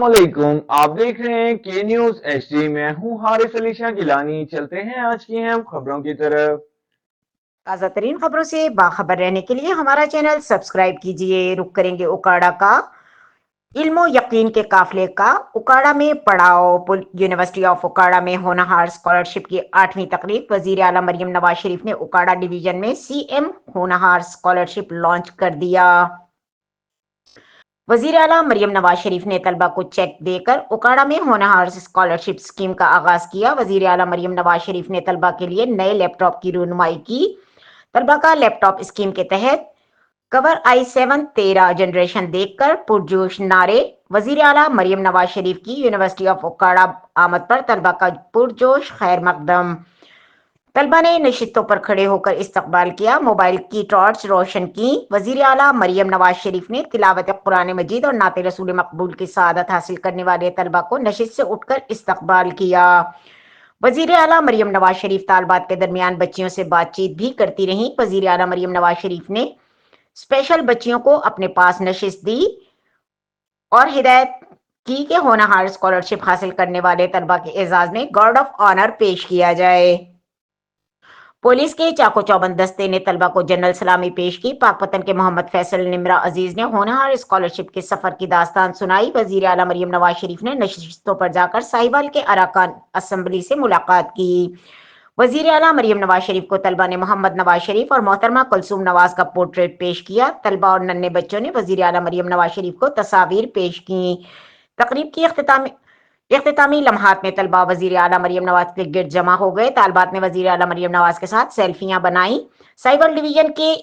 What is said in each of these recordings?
अस्सलामुअलैकुम। आप देख रहे हैं के न्यूज एचडी। मैं हूं हारिस अली शाह गिलानी। चलते हैं आज की अहम खबरों की तरफ। ताज़ा तरीन खबरों से बाखबर रहने के लिए हमारा चैनल सब्सक्राइब कीजिए। रुक करेंगे उकाड़ा का इल्मो यकीन के काफिले का। उकाड़ा में पड़ाव। यूनिवर्सिटी ऑफ उकाड़ा में होनहार स्कॉलरशिप की 8वीं तकरीब। वजीर आला मरियम नवाज शरीफ ने उकाड़ा डिवीजन में सीएम होनहार स्कॉलरशिप लॉन्च कर दिया। वजीर आला मरियम नवाज शरीफ ने तलबा को चेक देकर उकाड़ा में होनहार स्कॉलरशिप स्कीम का आगाज किया। वजीर आला मरियम नवाज शरीफ ने तलबा के लिए नए लैपटॉप की रहनुमाई की। तलबा का लैपटॉप स्कीम के तहत कवर i7 13 जनरेशन देखकर पुरजोश नारे। वजीर आला मरियम नवाज शरीफ की यूनिवर्सिटी ऑफ उकाड़ा आमद पर तलबा का पुरजोश खैर मकदम। तलबा ने नशिस्तों पर खड़े होकर इस्तकबाल किया, मोबाइल की टॉर्च रोशन की। वजीर आला मरियम नवाज शरीफ ने तिलावत कुरान मजीद और नाते रसूल मकबूल की सआदत हासिल करने वाले तलबा को नशिस्त से उठकर इस्तकबाल किया। वजीर आला मरियम नवाज शरीफ तालबात के दरमियान बच्चियों से बातचीत भी करती रहीं। वजीर आला मरियम नवाज शरीफ ने स्पेशल बच्चियों को अपने पास नशिस्त दी और हिदायत की कि होनहार स्कॉलरशिप हासिल करने वाले तलबा के एजाज में गार्ड ऑफ ऑनर पेश किया जाए। पुलिस के चाको चौबंद दस्ते ने तलबा को जनरल सलामी पेश की। पाकपतन के मोहम्मद फैसल निमरा अजीज ने होनहार स्कॉलरशिप के सफर की दास्तान सुनाई। वजीर आला मरियम नवाज शरीफ ने नशिस्तों पर जाकर साहिवाल के अरकान असम्बली से मुलाकात की। वजीर आला मरियम नवाज शरीफ को तलबा ने मोहम्मद नवाज शरीफ और मोहतरमा कुलसूम नवाज का पोर्ट्रेट पेश किया। तलबा और नन्हे बच्चों ने वजीर आला मरियम नवाज शरीफ को तस्वीर पेश की। तकरीब की इख्तितामी लम्हात में तलबा वजीर आला मरियम नवाज के गिर्द जमा हो गए। तालबात ने वजीर आला मरियम नवाज के साथ सेल्फियां बनाई। साइबर डिवीजन के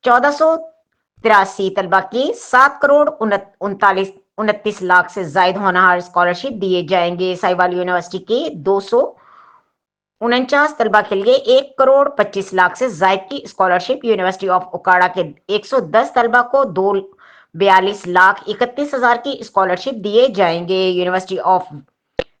1483 तलबा की 7 करोड़ 29 लाख से जायद होनहार स्कॉलरशिप दिए जाएंगे। साहिवाल यूनिवर्सिटी के 249 तलबा के लिए 1 करोड़ 25 लाख से जायद की स्कॉलरशिप। यूनिवर्सिटी ऑफ उकाड़ा के 110 तलबा को 2,42,31,000 की स्कॉलरशिप दिए जाएंगे। यूनिवर्सिटी ऑफ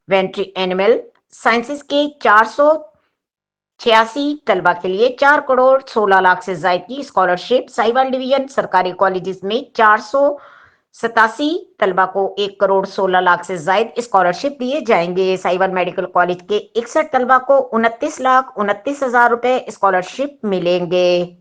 वेंट्री एनिमल साइंसेज के 486 तलबा के लिए 4 करोड़ 16 लाख से जायद की स्कॉलरशिप। साहिवाल डिवीजन सरकारी कॉलेजेस में 487 तलबा को 1 करोड़ 16 लाख से जायद स्कॉलरशिप दिए जाएंगे। साहिवाल मेडिकल कॉलेज के 61 तलबा को 29,29,000 रुपए स्कॉलरशिप मिलेंगे।